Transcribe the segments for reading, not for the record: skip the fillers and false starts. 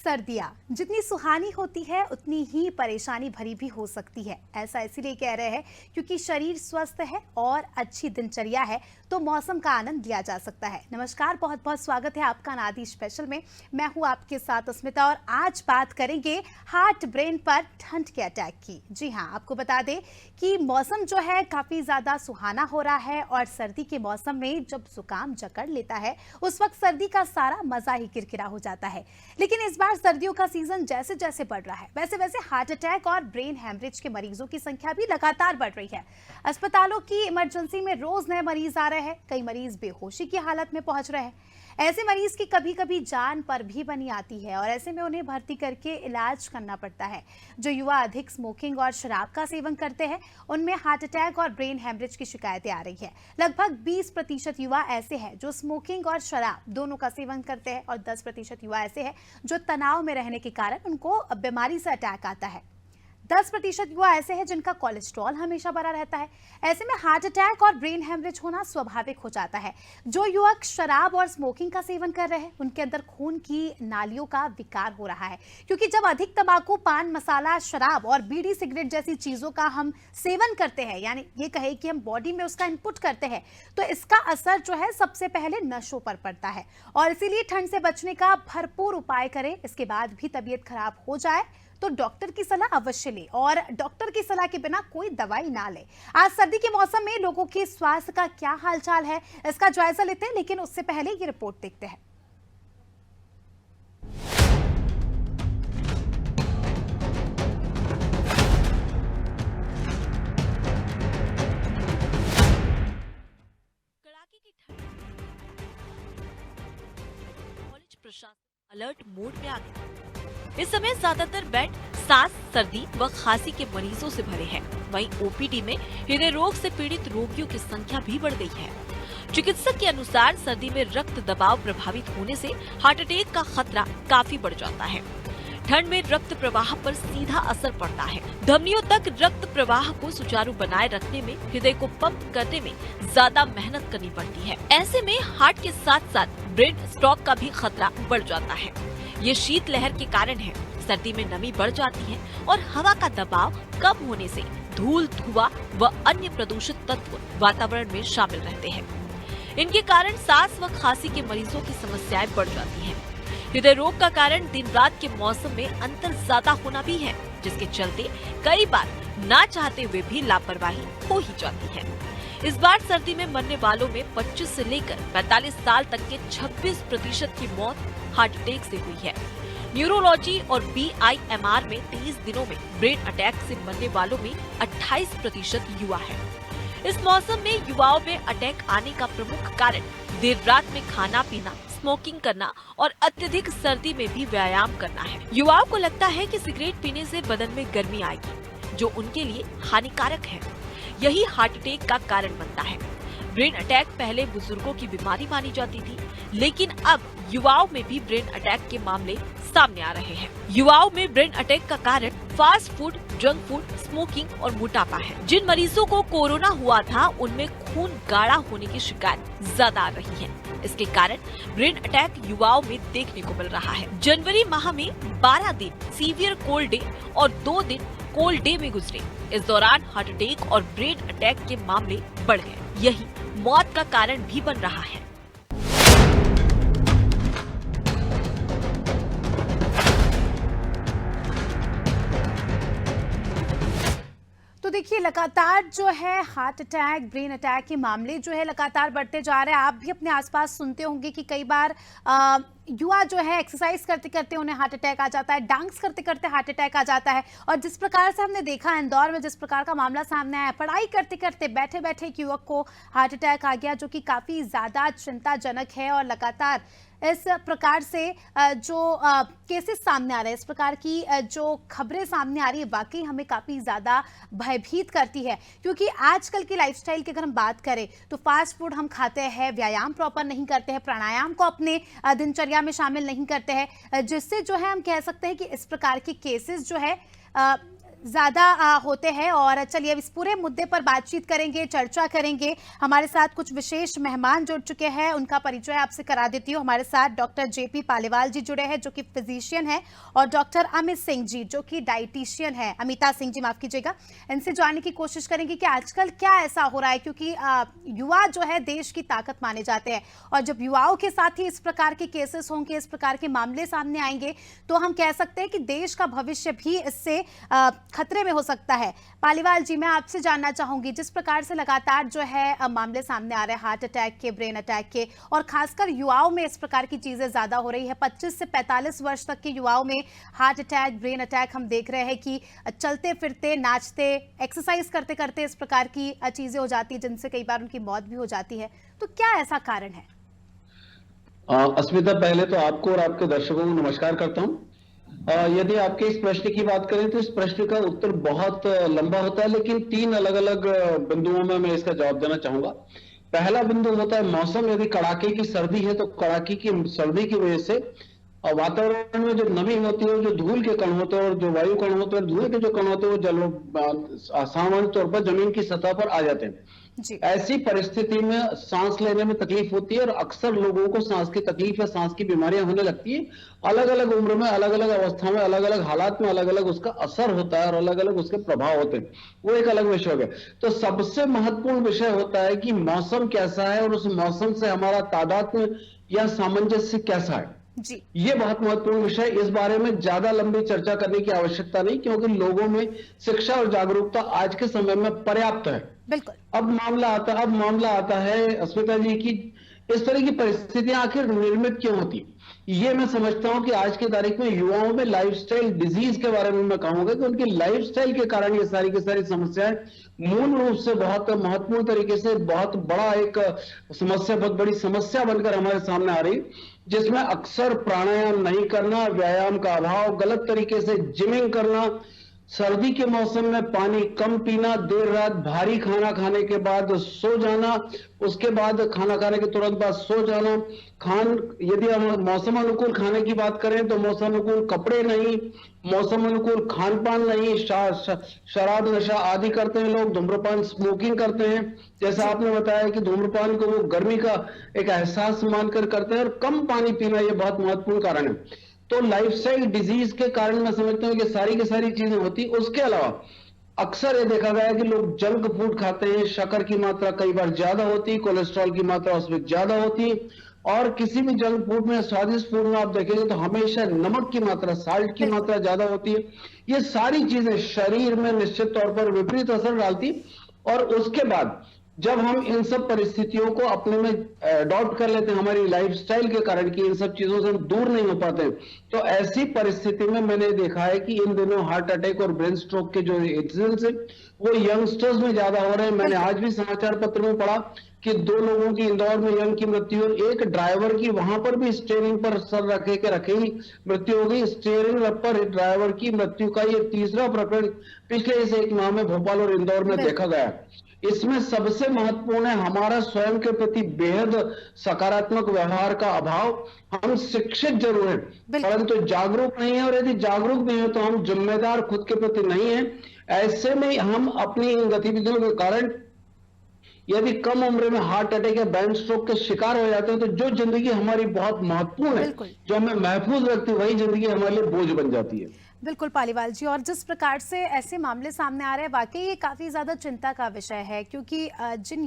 सर्दियाँ जितनी सुहानी होती है उतनी ही परेशानी भरी भी हो सकती है। ऐसा इसीलिए कह रहे हैं क्योंकि शरीर स्वस्थ है और अच्छी दिनचर्या है तो मौसम का आनंद लिया जा सकता है। नमस्कार, बहुत बहुत स्वागत है आपका नादी स्पेशल में। मैं हूँ आपके साथ अस्मिता और आज बात करेंगे हार्ट ब्रेन पर ठंड के अटैक की। जी हाँ, आपको बता दें कि मौसम जो है काफ़ी ज़्यादा सुहाना हो रहा है और सर्दी के मौसम में जब जुकाम जकड़ लेता है उस वक्त सर्दी का सारा मज़ा ही किरकिरा हो जाता है। लेकिन इस बार सर्दियों का सीजन जैसे जैसे बढ़ रहा है वैसे वैसे हार्ट अटैक और ब्रेन हैमरेज के मरीजों की संख्या भी लगातार बढ़ रही है। अस्पतालों की इमरजेंसी में रोज नए मरीज आ रहे हैं, कई मरीज बेहोशी की हालत में पहुंच रहे हैं। ऐसे मरीज की कभी कभी जान पर भी बनी आती है और ऐसे में उन्हें भर्ती करके इलाज करना पड़ता है। जो युवा अधिक स्मोकिंग और शराब का सेवन करते हैं उनमें हार्ट अटैक और ब्रेन हैमरेज की शिकायतें आ रही है। लगभग 20% युवा ऐसे हैं जो स्मोकिंग और शराब दोनों का सेवन करते हैं और 10% युवा ऐसे हैं जो तनाव में रहने के कारण उनको बीमारी से अटैक आता है। 10% युवा ऐसे हैं जिनका कोलेस्ट्रॉल हमेशा बढ़ा रहता है। ऐसे में हार्ट अटैक और ब्रेन हैमरेज होना स्वाभाविक हो जाता है। जो युवक शराब और स्मोकिंग का सेवन कर रहे हैं उनके अंदर खून की नालियों का विकार हो रहा है, क्योंकि जब अधिक तंबाकू, पान मसाला, शराब और बीड़ी सिगरेट जैसी चीजों का हम सेवन करते हैं, यानी ये कहे कि हम बॉडी में उसका इनपुट करते हैं, तो इसका असर जो है सबसे पहले नसों पर पड़ता है। और इसीलिए ठंड से बचने का भरपूर उपाय करें। इसके बाद भी तबीयत खराब हो जाए तो डॉक्टर की सलाह अवश्य लें और डॉक्टर की सलाह के बिना कोई दवाई ना लें। आज सर्दी के मौसम में लोगों के स्वास्थ्य का क्या हालचाल है इसका जायजा लेते हैं, लेकिन उससे पहले ये रिपोर्ट देखते हैं। कड़ाके की ठंड, कॉलेज प्रशासन अलर्ट मोड में आ गया। इस समय ज्यादातर बेड सांस, सर्दी व खांसी के मरीजों से भरे हैं। वहीं ओपीडी में हृदय रोग से पीड़ित रोगियों की संख्या भी बढ़ गई है। चिकित्सक के अनुसार सर्दी में रक्त दबाव प्रभावित होने से हार्ट अटैक का खतरा काफी बढ़ जाता है। ठंड में रक्त प्रवाह पर सीधा असर पड़ता है। धमनियों तक रक्त प्रवाह को सुचारू बनाए रखने में, हृदय को पंप करने में ज्यादा मेहनत करनी पड़ती है। ऐसे में हार्ट के साथ साथ ब्रेन स्ट्रोक का भी खतरा बढ़ जाता है। ये शीत लहर के कारण है। सर्दी में नमी बढ़ जाती है और हवा का दबाव कम होने से धूल, धुआं व अन्य प्रदूषित तत्व वातावरण में शामिल रहते हैं। इनके कारण सांस व खांसी के मरीजों की समस्याएं बढ़ जाती हैं। हृदय रोग का कारण दिन रात के मौसम में अंतर ज्यादा होना भी है, जिसके चलते कई बार ना चाहते हुए भी लापरवाही हो ही जाती है। इस बार सर्दी में मरने वालों में 25 से लेकर 45 साल तक के 26% की मौत हार्ट अटैक से हुई है। न्यूरोलॉजी और BIMR में 30 दिनों में ब्रेन अटैक से मरने वालों में 28% युवा है। इस मौसम में युवाओं में अटैक आने का प्रमुख कारण देर रात में खाना पीना, स्मोकिंग करना और अत्यधिक सर्दी में भी व्यायाम करना है। युवाओं को लगता है कि सिगरेट पीने से बदन में गर्मी आएगी, जो उनके लिए हानिकारक है। यही हार्ट अटैक का कारण बनता है। ब्रेन अटैक पहले बुजुर्गों की बीमारी मानी जाती थी, लेकिन अब युवाओं में भी ब्रेन अटैक के मामले सामने आ रहे हैं। युवाओं में ब्रेन अटैक का कारण fast food, junk food, smoking और मोटापा है। जिन मरीजों को कोरोना हुआ था उनमें खून गाढ़ा होने की शिकायत ज्यादा आ रही है। इसके कारण ब्रेन अटैक युवाओं में देखने को मिल रहा है। जनवरी माह में 12 दिन सीवियर कोल्ड डे और 2 दिन कोल्ड डे में गुजरे। इस दौरान हार्ट अटैक और ब्रेन अटैक के मामले बढ़ गए। यही मौत का कारण भी बन रहा है। तो देखिए, लगातार जो है हार्ट अटैक, ब्रेन अटैक के मामले जो है लगातार बढ़ते जा रहे हैं। आप भी अपने आसपास सुनते होंगे कि कई बार युवा जो है एक्सरसाइज करते करते उन्हें हार्ट अटैक आ जाता है, डांस करते करते हार्ट अटैक आ जाता है। और जिस प्रकार से हमने देखा इंदौर में जिस प्रकार का मामला सामने आया, पढ़ाई करते करते बैठे बैठे एक युवक को हार्ट अटैक आ गया, जो कि काफ़ी ज़्यादा चिंताजनक है। और लगातार इस प्रकार से जो केसेस सामने आ रहे हैं, इस प्रकार की जो खबरें सामने आ रही है, वाकई हमें काफ़ी ज़्यादा भयभीत करती है। क्योंकि आजकल की लाइफस्टाइल की अगर हम बात करें तो फास्ट फूड हम खाते हैं, व्यायाम प्रॉपर नहीं करते हैं, प्राणायाम को अपने दिनचर्या में शामिल नहीं करते हैं, जिससे जो है हम कह सकते हैं कि इस प्रकार के केसेस जो है ज्यादा होते हैं। और चलिए अब इस पूरे मुद्दे पर बातचीत करेंगे, चर्चा करेंगे। हमारे साथ कुछ विशेष मेहमान जुड़ चुके हैं, उनका परिचय आपसे करा देती हूँ। हमारे साथ डॉक्टर जेपी पालीवाल जी जुड़े हैं जो कि फिजिशियन है, और डॉक्टर अमित सिंह जी जो कि डाइटिशियन है, अमिता सिंह जी माफ कीजिएगा। इनसे जानने की कोशिश करेंगे कि आजकल क्या ऐसा हो रहा है, क्योंकि युवा जो है देश की ताकत माने जाते हैं, और जब युवाओं के साथ ही इस प्रकार के केसेस होंगे, इस प्रकार के मामले सामने आएंगे, तो हम कह सकते हैं कि देश का भविष्य भी इससे खतरे में हो सकता है। पालीवाल जी, मैं आपसे जानना चाहूंगी, जिस प्रकार से लगातार जो है मामले सामने आ रहे हैं हार्ट अटैक के, ब्रेन अटैक के, और खासकर युवाओं में इस प्रकार की चीजें ज्यादा हो रही है। 25 से 45 वर्ष तक के युवाओं में हार्ट अटैक, ब्रेन अटैक हम देख रहे हैं कि चलते फिरते, नाचते, एक्सरसाइज करते करते इस प्रकार की चीजें हो जाती है, जिनसे कई बार उनकी मौत भी हो जाती है। तो क्या ऐसा कारण है? अस्मिता, पहले तो आपको और आपके दर्शकों को नमस्कार करता हूं। यदि आपके इस प्रश्न की बात करें तो इस प्रश्न का उत्तर बहुत लंबा होता है, लेकिन 3 अलग अलग बिंदुओं में मैं इसका जवाब देना चाहूंगा। पहला बिंदु होता है मौसम। यदि कड़ाके की सर्दी है तो कड़ाके की सर्दी की वजह से वातावरण में जो नमी होती है, जो धूल के कण होते हैं और जो वायु कण होते हैं, धूल के जो कण होते हैं वो सामान्य तौर पर जमीन की सतह पर आ जाते हैं जी। ऐसी परिस्थिति में सांस लेने में तकलीफ होती है, और अक्सर लोगों को सांस की तकलीफ या सांस की बीमारियां होने लगती है। अलग अलग उम्र में, अलग अलग अवस्था में, अलग अलग हालात में अलग अलग उसका असर होता है और अलग अलग उसके प्रभाव होते हैं। वो एक अलग विषय हो गया। तो सबसे महत्वपूर्ण विषय होता है कि मौसम कैसा है और उस मौसम से हमारा तादात्म्य या सामंजस्य कैसा है जी। ये बहुत महत्वपूर्ण विषय। इस बारे में ज्यादा लंबी चर्चा करने की आवश्यकता नहीं, क्योंकि लोगों में शिक्षा और जागरूकता आज के समय में पर्याप्त है। बिल्कुल। अब मामला आता है अस्मिता जी की इस तरह की परिस्थितियां आखिर निर्मित क्यों होती। ये मैं समझता हूं कि आज की तारीख में युवाओं में लाइफस्टाइल डिजीज के बारे में मैं कहूंगा कि उनकी लाइफस्टाइल के कारण ये सारी की सारी समस्याएं मूल रूप से बहुत महत्वपूर्ण तरीके से बहुत बड़ा एक समस्या, बहुत बड़ी समस्या बनकर हमारे सामने आ रही, जिसमें अक्सर प्राणायाम नहीं करना, व्यायाम का अभाव, गलत तरीके से जिमिंग करना, सर्दी के मौसम में पानी कम पीना, देर रात भारी खाना खाने के बाद सो जाना, उसके बाद खाना खाने के तुरंत बाद सो जाना, यदि हम मौसम अनुकूल खाने की बात करें तो मौसम अनुकूल कपड़े नहीं, मौसम अनुकूल खान पान नहीं, शराब नशा आदि करते हैं लोग, धूम्रपान स्मोकिंग करते हैं। जैसा आपने बताया कि धूम्रपान को वो गर्मी का एक एहसास मानकर करते हैं, और कम पानी पीना ये बहुत महत्वपूर्ण कारण है। तो लाइफस्टाइल डिजीज के कारण मैं समझता हूं कि सारी की सारी चीजें होती। उसके अलावा अक्सर ये देखा गया है कि लोग जंक फूड खाते हैं, शक्कर की मात्रा कई बार ज्यादा होती, कोलेस्ट्रॉल की मात्रा उसमें ज्यादा होती, और किसी भी जंक फूड में, स्वादिष्ट फूड में आप देखेंगे तो हमेशा नमक की मात्रा, साल्ट की मात्रा ज्यादा होती है। ये सारी चीजें शरीर में निश्चित तौर पर विपरीत असर डालती, और उसके बाद जब हम इन सब परिस्थितियों को अपने में अडॉप्ट कर लेते हैं हमारी लाइफस्टाइल के कारण कि इन सब चीजों से हम दूर नहीं हो पाते, तो ऐसी परिस्थिति में मैंने देखा है कि इन दिनों हार्ट अटैक और ब्रेन स्ट्रोक के जो इंसिडेंट्स है वो यंगस्टर्स में ज्यादा हो रहे हैं। मैंने आज भी समाचार पत्र में पढ़ा कि 2 लोगों की इंदौर में यंग की मृत्यु, और एक ड्राइवर की वहां पर भी स्टीयरिंग पर सर रखे ही मृत्यु हो गई। स्टीयरिंग पर ड्राइवर की मृत्यु का ये तीसरा प्रकरण पिछले इस 1 माह में भोपाल और इंदौर में देखा गया। इसमें सबसे महत्वपूर्ण है हमारा स्वयं के प्रति बेहद सकारात्मक व्यवहार का अभाव। हम शिक्षित जरूर हैं परंतु जागरूक नहीं है, और यदि जागरूक नहीं है तो हम जिम्मेदार खुद के प्रति नहीं है। ऐसे में हम अपनी इन गतिविधियों के कारण यदि कम उम्र में हार्ट अटैक या ब्रेन स्ट्रोक के शिकार हो जाते हैं तो जो जिंदगी हमारी बहुत महत्वपूर्ण है, जो हमें महफूज रखती है, वही जिंदगी हमारे लिए बोझ बन जाती है। बिल्कुल पालीवाल जी, और जिस प्रकार से ऐसे मामले सामने आ रहे हैं, वाकई ये काफ़ी ज़्यादा चिंता का विषय है, क्योंकि जिन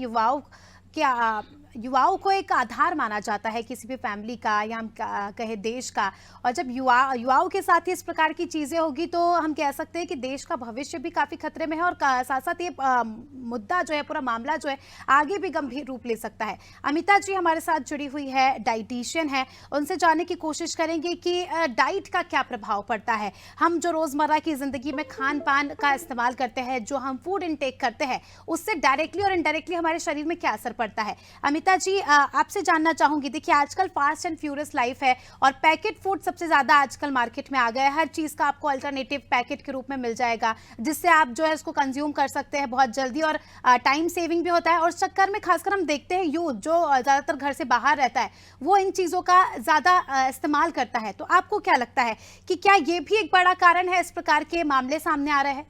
युवाओं को एक आधार माना जाता है किसी भी फैमिली का या हम कहे देश का, और जब युवाओं के साथ ही इस प्रकार की चीज़ें होगी तो हम कह सकते हैं कि देश का भविष्य भी काफ़ी खतरे में है, और साथ साथ ये मुद्दा जो है, पूरा मामला जो है, आगे भी गंभीर रूप ले सकता है। अमिता जी हमारे साथ जुड़ी हुई है, डाइटिशियन है, उनसे जानने की कोशिश करेंगे कि डाइट का क्या प्रभाव पड़ता है। हम जो रोज़मर्रा की ज़िंदगी में खान पान का इस्तेमाल करते हैं, जो हम फूड इनटेक करते हैं, उससे डायरेक्टली और इनडायरेक्टली हमारे शरीर में क्या असर पड़ता है। अमिता जी, आपसे जानना चाहूंगी, देखिए आजकल फास्ट एंड फ्यूरियस लाइफ है, और पैकेट फूड सबसे ज्यादा आजकल मार्केट में आ गया है। हर चीज का आपको अल्टरनेटिव पैकेट के रूप में मिल जाएगा, जिससे आप जो है उसको कंज्यूम कर सकते हैं बहुत जल्दी, और टाइम सेविंग भी होता है। और चक्कर में खासकर हम देखते हैं यूथ जो ज्यादातर घर से बाहर रहता है, वो इन चीजों का ज्यादा इस्तेमाल करता है। तो आपको क्या लगता है कि क्या ये भी एक बड़ा कारण है इस प्रकार के मामले सामने आ रहे हैं?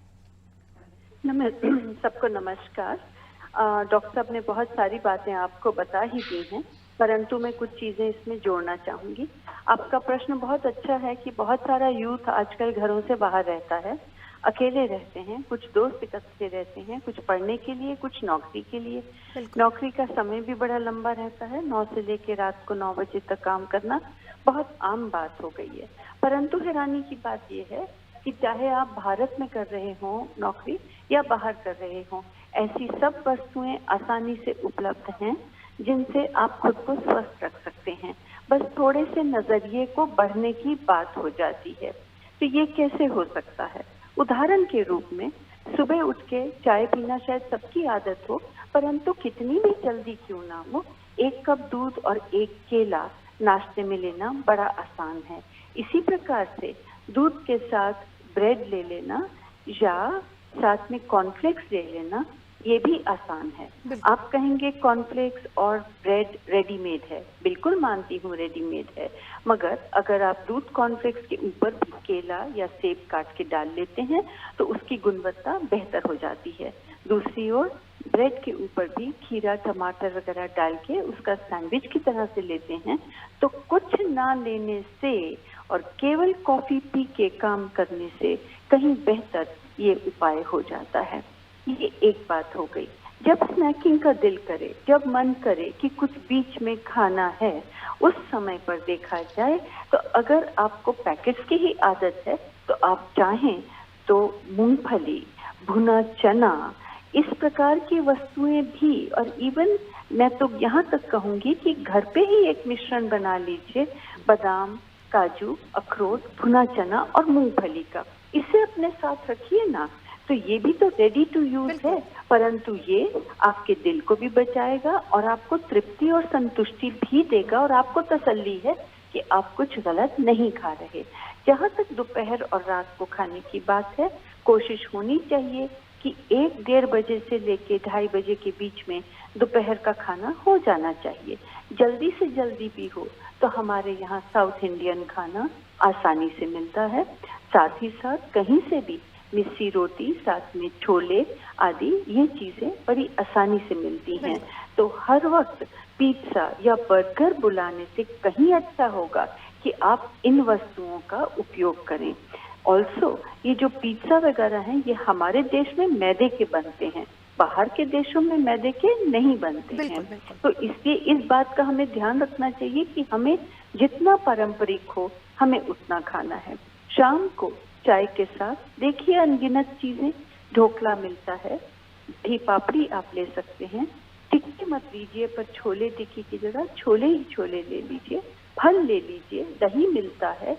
सबको नमस्कार। डॉक्टर साहब ने बहुत सारी बातें आपको बता ही दी हैं, परंतु मैं कुछ चीजें इसमें जोड़ना चाहूंगी। आपका प्रश्न बहुत अच्छा है कि बहुत सारा यूथ आजकल घरों से बाहर रहता है, अकेले रहते हैं, कुछ दोस्त इकट्ठे रहते हैं, कुछ पढ़ने के लिए, कुछ नौकरी के लिए। नौकरी का समय भी बड़ा लंबा रहता है, 9 से लेकर रात को 9 बजे तक काम करना बहुत आम बात हो गई है। परंतु हैरानी की बात यह है कि चाहे आप भारत में कर रहे हो नौकरी या बाहर कर रहे हो, ऐसी सब वस्तुएं आसानी से उपलब्ध हैं जिनसे आप खुद को स्वस्थ रख सकते हैं। बस थोड़े से नजरिए को बढ़ने की बात हो जाती है। तो ये कैसे हो सकता है? उदाहरण के रूप में सुबह उठ के चाय पीना शायद सबकी आदत हो, परंतु कितनी भी जल्दी क्यों ना हो, 1 कप दूध और 1 केला नाश्ते में लेना बड़ा आसान है। इसी प्रकार से दूध के साथ ब्रेड ले लेना या साथ में कॉर्नफ्लेक्स ले लेना, ये भी आसान है। आप कहेंगे कॉर्नफ्लेक्स और ब्रेड रेडीमेड है, बिल्कुल मानती हूँ रेडीमेड है, मगर अगर आप दूध कॉर्नफ्लेक्स के ऊपर भी केला या सेब काट के डाल लेते हैं तो उसकी गुणवत्ता बेहतर हो जाती है। दूसरी ओर ब्रेड के ऊपर भी खीरा टमाटर वगैरह डाल के उसका सैंडविच की तरह से लेते हैं तो कुछ ना लेने से और केवल कॉफी पी के काम करने से कहीं बेहतर ये उपाय हो जाता है। ये एक बात हो गई। जब स्नैकिंग का दिल करे, जब मन करे कि कुछ बीच में खाना है, उस समय पर देखा जाए तो अगर आपको पैकेट्स की ही आदत है तो आप चाहें तो मूंगफली, भुना चना, इस प्रकार की वस्तुएं भी, और इवन मैं तो यहाँ तक कहूंगी कि घर पे ही एक मिश्रण बना लीजिए, बादाम, काजू, अखरोट, भुना चना और मूंगफली का, इसे अपने साथ रखिए ना, तो ये भी तो रेडी टू यूज है, परंतु ये आपके दिल को भी बचाएगा और आपको तृप्ति और संतुष्टि भी देगा और आपको तसल्ली है कि आप कुछ गलत नहीं खा रहे। जहाँ तक दोपहर और रात को खाने की बात है, कोशिश होनी चाहिए कि 1-1:30 बजे से लेके 2:30 बजे के बीच में दोपहर का खाना हो जाना चाहिए। जल्दी से जल्दी भी हो तो हमारे यहाँ साउथ इंडियन खाना आसानी से मिलता है, साथ ही साथ कहीं से भी मिस्सी रोटी, साथ में छोले आदि, ये चीजें बड़ी आसानी से मिलती हैं। तो हर वक्त पिज्जा या बर्गर बुलाने से कहीं अच्छा होगा कि आप इन वस्तुओं का उपयोग करें। ऑल्सो ये जो पिज्जा वगैरह हैं, ये हमारे देश में मैदे के बनते हैं, बाहर के देशों में मैदे के नहीं बनते हैं। तो इसलिए इस बात का हमें ध्यान रखना चाहिए कि हमें जितना पारंपरिक हो हमें उतना खाना है। शाम को चाय के साथ देखिए अनगिनत चीजें, ढोकला मिलता है, दही पापड़ी आप ले सकते हैं, टिक्की मत लीजिए पर छोले टिक्की की जगह छोले ही छोले ले लीजिए, फल ले लीजिए, दही मिलता है,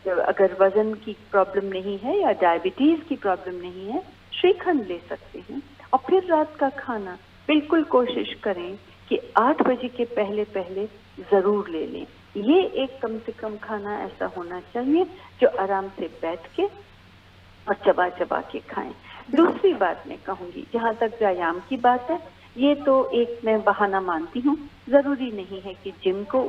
अगर वजन की प्रॉब्लम नहीं है या डायबिटीज की प्रॉब्लम नहीं है, श्रीखंड ले सकते हैं। और फिर रात का खाना बिल्कुल कोशिश करें कि 8 बजे के पहले पहले जरूर ले लें। ये एक कम से कम खाना ऐसा होना चाहिए जो आराम से बैठ के और चबा चबा के खाएं। दूसरी बात मैं कहूंगी, जहाँ तक व्यायाम की बात है, ये तो एक मैं बहाना मानती हूँ, जरूरी नहीं है कि जिम को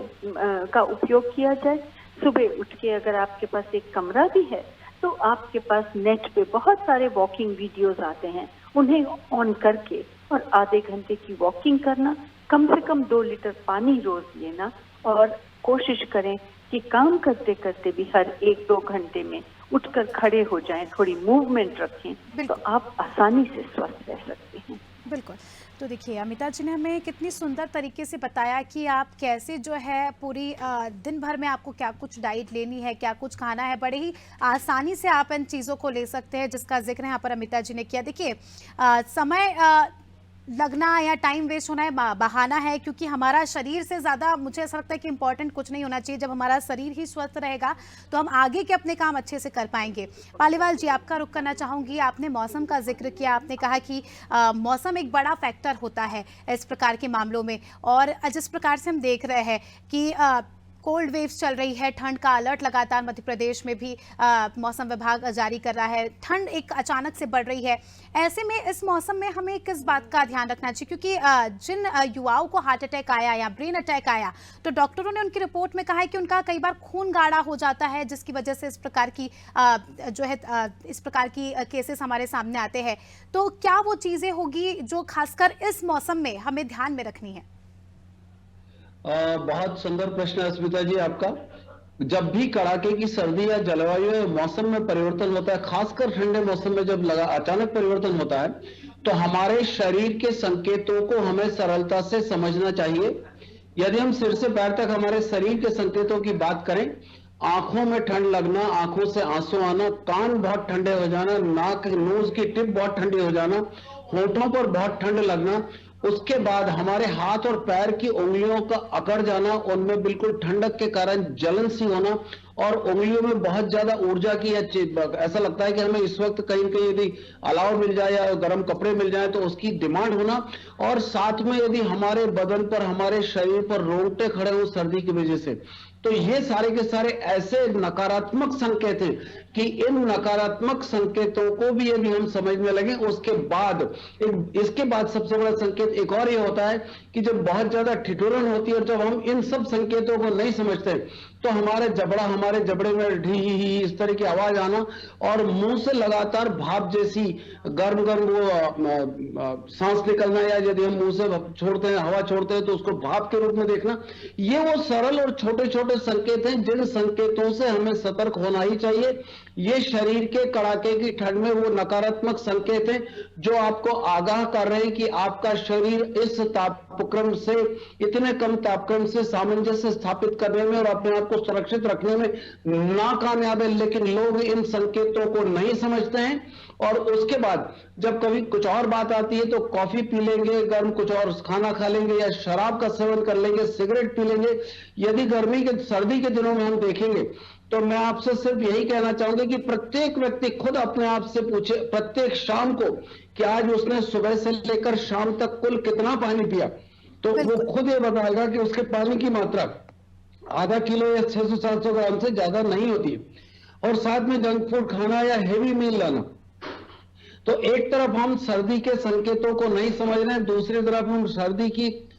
का उपयोग किया जाए। सुबह उठ के अगर आपके पास एक कमरा भी है तो आपके पास नेट पे बहुत सारे वॉकिंग वीडियोस आते हैं, उन्हें ऑन करके और आधे घंटे की वॉकिंग करना, कम से कम 2 लीटर पानी रोज लेना, और कोशिश करें कि काम करते करते भी हर 1-2 घंटे में उठकर खड़े हो जाएं, थोड़ी मूवमेंट रखें, तो आप आसानी से स्वस्थ रह सकते हैं। बिल्कुल। तो देखिए अमिता जी ने हमें कितनी सुंदर तरीके से बताया कि आप कैसे जो है पूरी दिन भर में आपको क्या कुछ डाइट लेनी है, क्या कुछ खाना है, बड़े ही आसानी से आप इन चीज़ों को ले सकते हैं, जिसका जिक्र यहाँ पर अमिता जी ने किया। देखिए समय लगना या टाइम वेस्ट होना है बहाना है, क्योंकि हमारा शरीर से ज़्यादा मुझे ऐसा लगता है कि इंपॉर्टेंट कुछ नहीं होना चाहिए। जब हमारा शरीर ही स्वस्थ रहेगा तो हम आगे के अपने काम अच्छे से कर पाएंगे। पालीवाल जी, आपका रुख करना चाहूँगी। आपने मौसम का जिक्र किया, आपने कहा कि मौसम एक बड़ा फैक्टर होता है इस प्रकार के मामलों में, और जिस प्रकार से हम देख रहे हैं कि कोल्ड वेव्स चल रही है, ठंड का अलर्ट लगातार मध्य प्रदेश में भी मौसम विभाग जारी कर रहा है, ठंड एक अचानक से बढ़ रही है। ऐसे में इस मौसम में हमें किस बात का ध्यान रखना चाहिए? क्योंकि जिन युवाओं को हार्ट अटैक आया या ब्रेन अटैक आया, तो डॉक्टरों ने उनकी रिपोर्ट में कहा है कि उनका कई बार खून गाढ़ा हो जाता है, जिसकी वजह से इस प्रकार की इस प्रकार की केसेस हमारे सामने आते हैं। तो क्या वो चीजें होगी जो खासकर इस मौसम में हमें ध्यान में रखनी है? बहुत सुंदर प्रश्न है स्मिता जी आपका। जब भी कड़ाके की सर्दी या जलवायु या मौसम में परिवर्तन होता है, खासकर ठंडे मौसम में जब अचानक परिवर्तन होता है, तो हमारे शरीर के संकेतों को हमें सरलता से समझना चाहिए। यदि हम सिर से पैर तक हमारे शरीर के संकेतों की बात करें, आंखों में ठंड लगना, आंखों से आंसू आना, कान बहुत ठंडे हो जाना, नाक नोज की टिप बहुत ठंडी हो जाना, होठों पर बहुत ठंड लगना, उसके बाद हमारे हाथ और पैर की उंगलियों का अकड़ जाना, उनमें बिल्कुल ठंडक के कारण जलन सी होना, और उंगलियों में बहुत ज्यादा ऊर्जा की ऐसा लगता है कि हमें इस वक्त कहीं कहीं यदि अलाव मिल जाए या गर्म कपड़े मिल जाए तो उसकी डिमांड होना, और साथ में यदि हमारे बदन पर, हमारे शरीर पर रोंगटे खड़े हो सर्दी की वजह से, तो ये सारे के सारे ऐसे नकारात्मक संकेत हैं कि इन नकारात्मक संकेतों को भी यदि हम समझने लगे, उसके बाद इसके बाद सबसे बड़ा संकेत एक और ये होता है कि जब बहुत ज्यादा ठिठुरन होती है और जब हम इन सब संकेतों को नहीं समझते, तो हमारे जबड़े में ढी इस तरह की आवाज आना, और मुंह से लगातार भाप जैसी गर्म गर्म वो सांस निकलना, या यदि हम मुंह से छोड़ते हैं, हवा छोड़ते हैं, तो उसको भाप के रूप में देखना। ये वो सरल और छोटे छोटे संकेत हैं जिन संकेतों से हमें सतर्क होना ही चाहिए। ये शरीर के कड़ाके की ठंड में वो नकारात्मक संकेत हैं जो आपको आगाह कर रहे हैं कि आपका शरीर इस तापक्रम से, इतने कम तापक्रम से सामंजस्य स्थापित करने में और अपने आप को सुरक्षित रखने में नाकामयाब है। लेकिन लोग इन संकेतों को नहीं समझते हैं, और उसके बाद जब कभी कुछ और बात आती है तो कॉफी पी लेंगे, गर्म कुछ और खाना खा लेंगे, या शराब का सेवन कर लेंगे, सिगरेट पी लेंगे। यदि सर्दी के दिनों में हम देखेंगे, तो मैं आपसे सिर्फ यही कहना चाहूंगा कि प्रत्येक व्यक्ति खुद अपने आप से पूछे प्रत्येक शाम को कि आज उसने सुबह से लेकर शाम तक कुल कितना पानी पिया, तो वो खुद ये बताएगा कि उसके पानी की मात्रा आधा किलो या 600-700 ग्राम से ज्यादा नहीं होती है। और साथ में जंक फूड खाना या हेवी मील लाना। तो एक तरफ हम सर्दी के संकेतों को नहीं समझ रहे हैं, दूसरी तरफ हम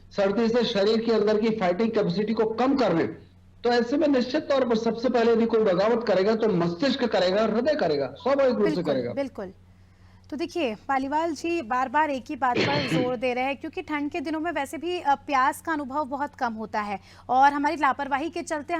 सर्दी से शरीर के अंदर की फाइटिंग कैपेसिटी को कम कर रहे हैं। तो ऐसे में निश्चित तौर पर सबसे पहले यदि कोई बगावत करेगा तो मस्तिष्क करेगा, हृदय करेगा, स्वाभाविक रूप से करेगा। बिल्कुल। तो देखिए पालीवाल जी बार बार एक ही बात पर जोर दे रहे हैं, क्योंकि ठंड के दिनों में वैसे भी प्यास का अनुभव बहुत कम होता है, और हमारी लापरवाही के चलते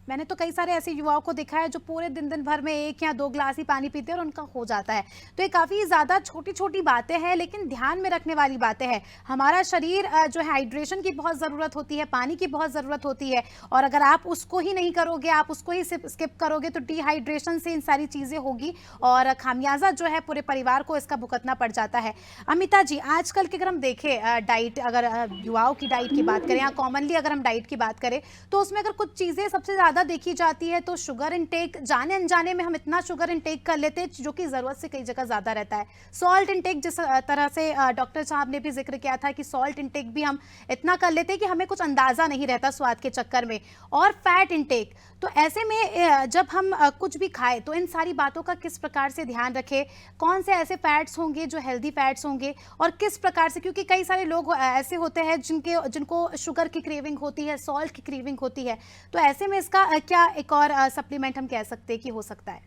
मैंने तो कई सारे ऐसे युवाओं को देखा है जो पूरे दिन भर में 1 या 2 गिलास ही पानी पीते हैं और उनका हो जाता है। तो ये काफ़ी ज़्यादा छोटी छोटी बातें हैं, लेकिन ध्यान में रखने वाली बातें हैं। हमारा शरीर जो है हाइड्रेशन की बहुत ज़रूरत होती है, पानी की बहुत ज़रूरत होती है, और अगर आप उसको ही नहीं करोगे, आप उसको ही स्किप करोगे, तो डिहाइड्रेशन से इन सारी चीज़ें होगी और खामियाजा जो है पूरे परिवार को इसका भुगतना पड़ जाता है। अमिता जी, आजकल की अगर हम देखें डाइट, अगर युवाओं की डाइट की बात करें या कॉमनली अगर हम डाइट की बात करें, तो उसमें अगर कुछ चीजें सबसे ज्यादा देखी जाती है तो शुगर इंटेक, जाने अनजाने में हम इतना शुगर इंटेक कर लेते हैं जो कि जरूरत से कई जगह ज्यादा रहता है। सॉल्ट इंटेक, जिस तरह से डॉक्टर साहब ने भी जिक्र किया था कि सॉल्ट इंटेक भी हम इतना कर लेते हैं कि हमें कुछ अंदाजा नहीं रहता स्वाद के चक्कर में, और फैट इंटेक। तो ऐसे में जब हम कुछ भी खाएं तो इन सारी बातों का किस प्रकार से ध्यान रखें, कौन से ऐसे फैट्स होंगे जो हेल्दी फैट्स होंगे, और किस प्रकार से, क्योंकि कई सारे लोग ऐसे होते हैं जिनको शुगर की क्रेविंग होती है, सॉल्ट की क्रेविंग होती है, तो ऐसे में इसका क्या एक और सप्लीमेंट हम कह सकते हैं कि हो सकता है?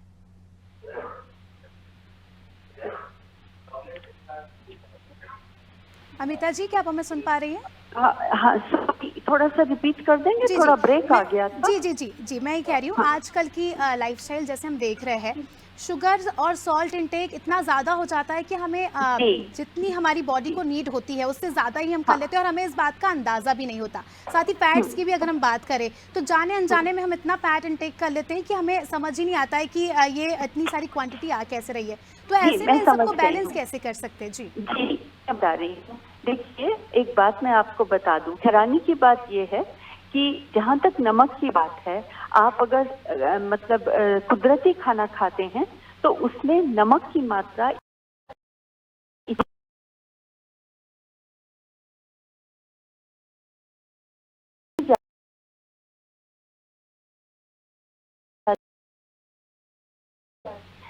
अमिता जी, क्या आप हमें सुन पा रही हैं? हाँ, थोड़ा सा रिपीट कर देंगे, थोड़ा ब्रेक आ गया था। जी, मैं ये कह रही हूँ, आजकल की लाइफस्टाइल जैसे हम देख रहे हैं, शुगर और सॉल्ट इंटेक इतना ज़्यादा हो जाता है कि हमें जितनी हमारी बॉडी को नीड होती है उससे ज़्यादा ही हम कर लेते हैं, और हमें इस बात का अंदाज़ा भी नहीं होता। साथ ही फैट्स की भी अगर हम बात करें तो जाने अनजाने में हम इतना फैट इंटेक कर लेते हैं कि हमें समझ ही नहीं आता है कि ये इतनी सारी क्वांटिटी आ कैसे रही है। तो ऐसे में इन सबको बैलेंस कैसे कर सकते हैं? जी, बता रही हूँ। देखिए, एक बात मैं आपको बता दूं, हैरानी की बात यह है कि जहाँ तक नमक की बात है, आप अगर मतलब कुदरती खाना खाते हैं तो उसमें नमक की मात्रा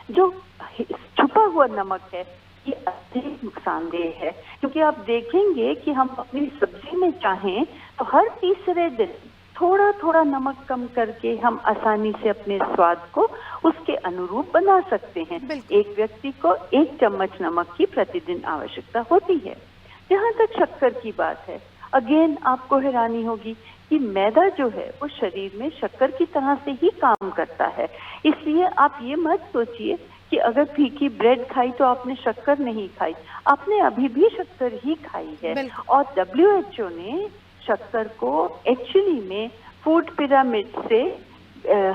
जो छुपा हुआ नमक है ये अधिक नुकसानदेह है, क्योंकि आप देखेंगे कि हम अपनी सब्जी में चाहें तो हर तीसरे दिन थोड़ा थोड़ा नमक कम करके हम आसानी से अपने स्वाद को उसके अनुरूप बना सकते हैं। बिल्कुल। एक व्यक्ति को 1 चम्मच नमक की प्रतिदिन आवश्यकता होती है। जहाँ तक शक्कर की बात है, अगेन आपको हैरानी होगी कि मैदा जो है वो शरीर में शक्कर की तरह से ही काम करता है। इसलिए आप ये मत सोचिए कि अगर फीकी ब्रेड खाई तो आपने शक्कर नहीं खाई, आपने अभी भी शक्कर ही खाई है। बिल्कुल। और WHO ने शक्कर को एक्चुअली में फूड पिरामिड से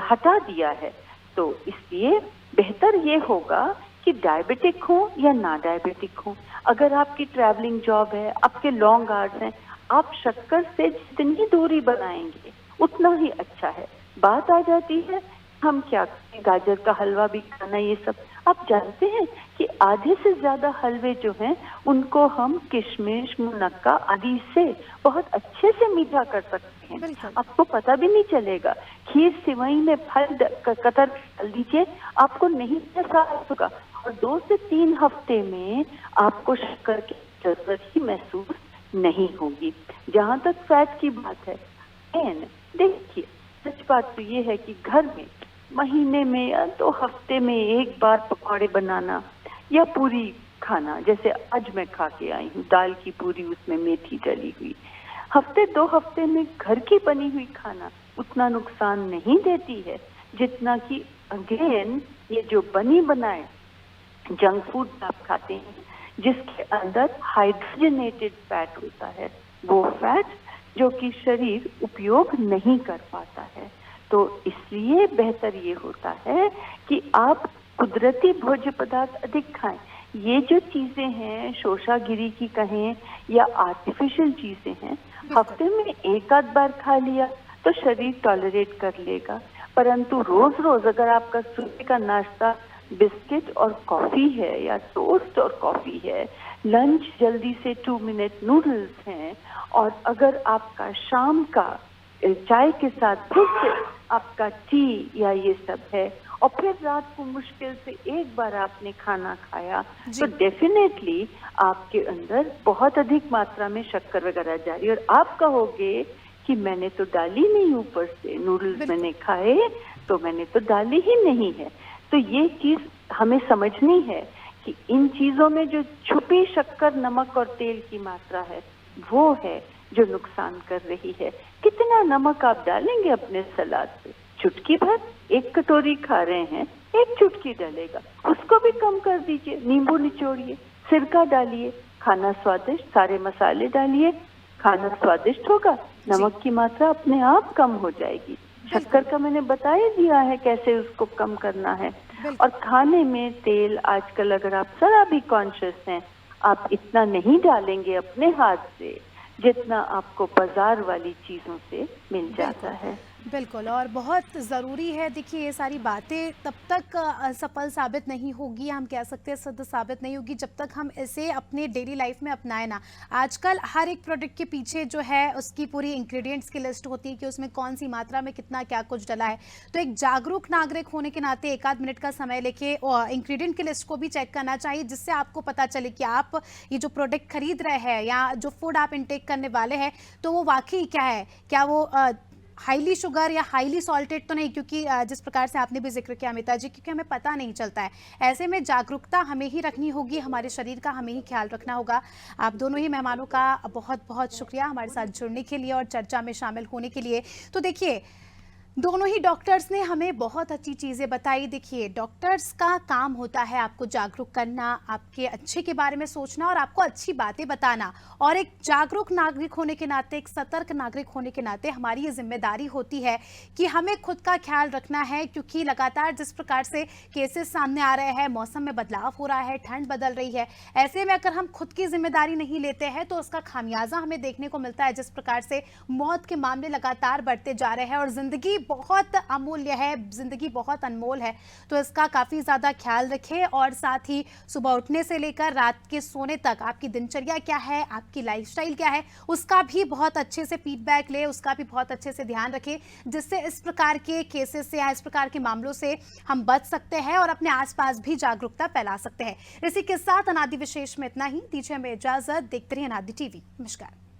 हटा दिया है। तो इसलिए बेहतर ये होगा कि डायबिटिक हो या ना डायबिटिक हो, अगर आपकी ट्रैवलिंग जॉब है, आपके लॉन्ग आवर्स हैं, आप शक्कर से जितनी दूरी बनाएंगे उतना ही अच्छा है। बात आ जाती है हम क्या करें, गाजर का हलवा भी खाना, ये सब आप जानते हैं कि आधे से ज्यादा हलवे जो हैं उनको हम किशमिश, मुनक्का आदि से बहुत अच्छे से मीठा कर सकते हैं। बिल्कुल। आपको पता भी नहीं चलेगा। खीर सिवई में फल कतर डाल दीजिए, आपको नहीं एहसास होगा और 2 से 3 हफ्ते में आपको शक्कर की जरूरत ही महसूस नहीं होगी। जहाँ तक फैट की बात है, देखिए सच बात तो ये है कि घर में महीने में या 2 हफ्ते में एक बार पकौड़े बनाना या पूरी खाना, जैसे आज मैं खा के आई हूँ दाल की पूरी, उसमें मेथी डली हुई, हफ्ते 2 हफ्ते में घर की बनी हुई खाना उतना नुकसान नहीं देती है जितना कि अगेन ये जो बनी बनाए जंक फूड आप खाते हैं जिसके अंदर हाइड्रोजनेटेड फैट होता है, वो फैट जो कि शरीर उपयोग नहीं कर पाता है। तो इसलिए बेहतर ये होता है कि आप कुदरती भोज्य पदार्थ अधिक खाएं। ये जो चीजें हैं, शोषागिरी की कहें या आर्टिफिशियल चीजें हैं, हफ्ते में एक आध बार खा लिया तो शरीर टॉलरेट कर लेगा, परंतु रोज रोज अगर आपका सुबह का नाश्ता बिस्किट और कॉफी है या टोस्ट और कॉफी है, लंच जल्दी से 2 मिनट नूडल्स हैं, और अगर आपका शाम का चाय के साथ फिर से आपका टी या ये सब है, और फिर रात को मुश्किल से एक बार आपने खाना खाया, तो डेफिनेटली आपके अंदर बहुत अधिक मात्रा में शक्कर वगैरह जा रही है। और आप कहोगे कि मैंने तो डाली नहीं, ऊपर से नूडल्स मैंने खाए तो मैंने तो डाली ही नहीं है। तो ये चीज हमें समझनी है कि इन चीजों में जो छुपी शक्कर, नमक और तेल की मात्रा है वो है जो नुकसान कर रही है। कितना नमक आप डालेंगे अपने सलाद पे? चुटकी भर, 1 कटोरी खा रहे हैं, 1 चुटकी डालेगा, उसको भी कम कर दीजिए, नींबू निचोड़िए, सिरका डालिए, खाना स्वादिष्ट, सारे मसाले डालिए, खाना स्वादिष्ट होगा, नमक की मात्रा अपने आप कम हो जाएगी। शक्कर का मैंने बता ही दिया है कैसे उसको कम करना है। और खाने में तेल आजकल अगर आप जरा भी कॉन्शियस हैं, आप इतना नहीं डालेंगे अपने हाथ से जितना आपको बाजार वाली चीजों से मिल जाता है। बिल्कुल, और बहुत ज़रूरी है। देखिए ये सारी बातें तब तक सफल साबित नहीं होगी, हम कह सकते हैं सिद्ध साबित नहीं होगी, जब तक हम इसे अपने डेली लाइफ में अपनाएं ना। आजकल हर एक प्रोडक्ट के पीछे जो है उसकी पूरी इंग्रेडिएंट्स की लिस्ट होती है कि उसमें कौन सी मात्रा में कितना क्या कुछ डला है। तो एक जागरूक नागरिक होने के नाते 1 आध मिनट का समय लेके इंग्रेडिएंट की लिस्ट को भी चेक करना चाहिए, जिससे आपको पता चले कि आप ये जो प्रोडक्ट खरीद रहे हैं या जो फूड आप इंटेक करने वाले हैं तो वो वाकई क्या है, क्या वो हाईली शुगर या हाईली सॉल्टेड तो नहीं, क्योंकि जिस प्रकार से आपने भी जिक्र किया अमिता जी, क्योंकि हमें पता नहीं चलता है। ऐसे में जागरूकता हमें ही रखनी होगी, हमारे शरीर का हमें ही ख्याल रखना होगा। आप दोनों ही मेहमानों का बहुत बहुत शुक्रिया हमारे साथ जुड़ने के लिए और चर्चा में शामिल होने के लिए। तो देखिए दोनों ही डॉक्टर्स ने हमें बहुत अच्छी चीज़ें बताई। देखिए डॉक्टर्स का काम होता है आपको जागरूक करना, आपके अच्छे के बारे में सोचना और आपको अच्छी बातें बताना। और एक जागरूक नागरिक होने के नाते, एक सतर्क नागरिक होने के नाते हमारी ये जिम्मेदारी होती है कि हमें खुद का ख्याल रखना है, क्योंकि लगातार जिस प्रकार से केसेस सामने आ रहे हैं, मौसम में बदलाव हो रहा है, ठंड बदल रही है, ऐसे में अगर हम खुद की जिम्मेदारी नहीं लेते हैं तो उसका खामियाजा हमें देखने को मिलता है। जिस प्रकार से मौत के मामले लगातार बढ़ते जा रहे हैं और जिंदगी बहुत अमूल्य है, जिंदगी बहुत अनमोल है, तो इसका काफ़ी ज़्यादा ख्याल रखें। और साथ ही सुबह उठने से लेकर रात के सोने तक आपकी दिनचर्या क्या है, आपकी लाइफस्टाइल क्या है, उसका भी बहुत अच्छे से फीडबैक ले, उसका भी बहुत अच्छे से ध्यान रखें, जिससे इस प्रकार के केसेस से या इस प्रकार के मामलों से हम बच सकते हैं और अपने आसपास भी जागरूकता फैला सकते हैं। इसी के साथ अनादि विशेष में इतना ही। दीजिए हमें इजाजत। देखते रहिए अनादि टीवी। नमस्कार।